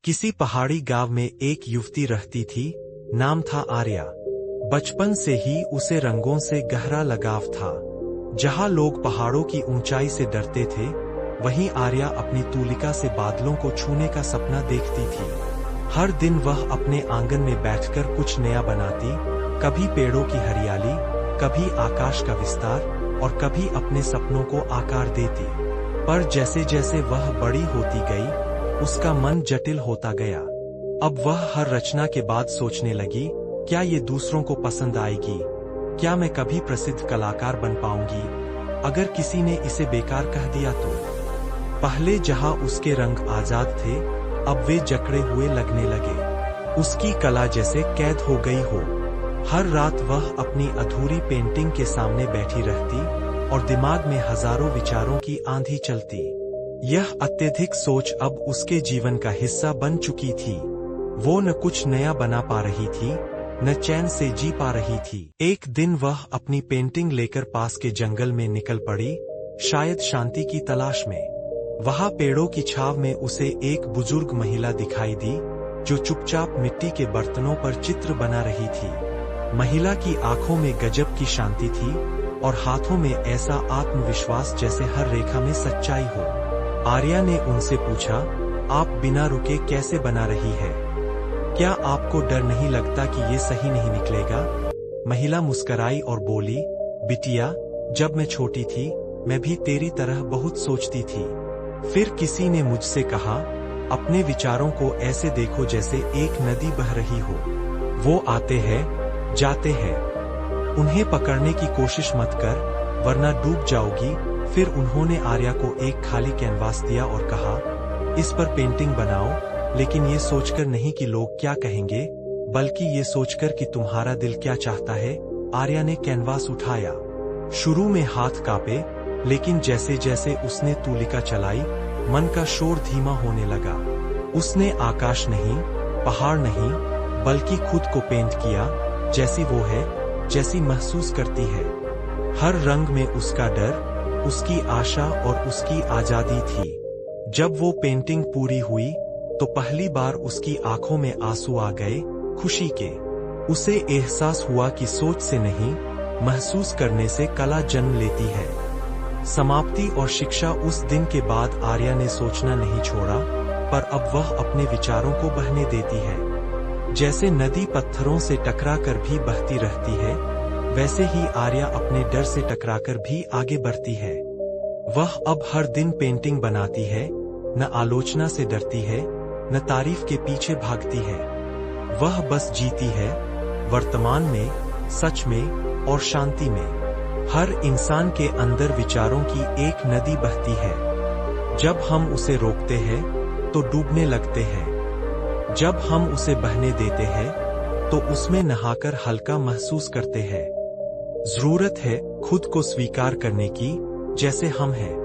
किसी पहाड़ी गांव में एक युवती रहती थी। नाम था आर्या। बचपन से ही उसे रंगों से गहरा लगाव था। जहां लोग पहाड़ों की ऊंचाई से डरते थे, वहीं आर्या अपनी तूलिका से बादलों को छूने का सपना देखती थी। हर दिन वह अपने आंगन में बैठकर कुछ नया बनाती, कभी पेड़ों की हरियाली, कभी आकाश का विस्तार और कभी अपने सपनों को आकार देती। पर जैसे जैसे वह बड़ी होती गई, उसका मन जटिल होता गया। अब वह हर रचना के बाद सोचने लगी, क्या ये दूसरों को पसंद आएगी? क्या मैं कभी प्रसिद्ध कलाकार बन पाऊंगी? अगर किसी ने इसे बेकार कह दिया तो? पहले जहां उसके रंग आजाद थे, अब वे जकड़े हुए लगने लगे। उसकी कला जैसे कैद हो गई हो। हर रात वह अपनी अधूरी पेंटिंग के सामने बैठी रहती और दिमाग में हजारों विचारों की आंधी चलती। यह अत्यधिक सोच अब उसके जीवन का हिस्सा बन चुकी थी। वो न कुछ नया बना पा रही थी, न चैन से जी पा रही थी। एक दिन वह अपनी पेंटिंग लेकर पास के जंगल में निकल पड़ी, शायद शांति की तलाश में। वहां पेड़ों की छाव में उसे एक बुजुर्ग महिला दिखाई दी, जो चुपचाप मिट्टी के बर्तनों पर चित्र बना रही थी। महिला की आंखों में गजब की शांति थी और हाथों में ऐसा आत्मविश्वास जैसे हर रेखा में सच्चाई हो। आर्या ने उनसे पूछा, आप बिना रुके कैसे बना रही है? क्या आपको डर नहीं लगता कि ये सही नहीं निकलेगा? महिला मुस्कराई और बोली, बिटिया, जब मैं छोटी थी, मैं भी तेरी तरह बहुत सोचती थी। फिर किसी ने मुझसे कहा, अपने विचारों को ऐसे देखो जैसे एक नदी बह रही हो। वो आते हैं, जाते हैं। उन्हें पकड़ने की कोशिश मत कर, वरना डूब जाओगी। फिर उन्होंने आर्या को एक खाली कैनवास दिया और कहा, इस पर पेंटिंग बनाओ, लेकिन ये सोचकर नहीं कि लोग क्या कहेंगे, बल्कि ये सोचकर कि तुम्हारा दिल क्या चाहता है। आर्या ने कैनवास उठाया। शुरू में हाथ कांपे, लेकिन जैसे जैसे उसने तूलिका चलाई, मन का शोर धीमा होने लगा। उसने आकाश नहीं, पहाड़ नहीं, बल्कि खुद को पेंट किया, जैसी वो है, जैसी महसूस करती है। हर रंग में उसका डर, उसकी आशा और उसकी आजादी थी। जब वो पेंटिंग पूरी हुई, तो पहली बार उसकी आंखों में आंसू आ गए, खुशी के। उसे एहसास हुआ कि सोच से नहीं, महसूस करने से कला जन्म लेती है। समाप्ति और शिक्षा उस दिन के बाद आर्या ने सोचना नहीं छोड़ा, पर अब वह अपने विचारों को बहने देती है। जैसे नदी पत्थरों से टकराकर भी बहती रहती है, वैसे ही आर्या अपने डर से टकराकर भी आगे बढ़ती है। वह अब हर दिन पेंटिंग बनाती है, न आलोचना से डरती है, न तारीफ के पीछे भागती है। वह बस जीती है, वर्तमान में, सच में और शांति में। हर इंसान के अंदर विचारों की एक नदी बहती है। जब हम उसे रोकते हैं, तो डूबने लगते हैं। जब हम उसे बहने देते हैं, तो उसमें नहाकर हल्का महसूस करते हैं। जरूरत है खुद को स्वीकार करने की, जैसे हम हैं।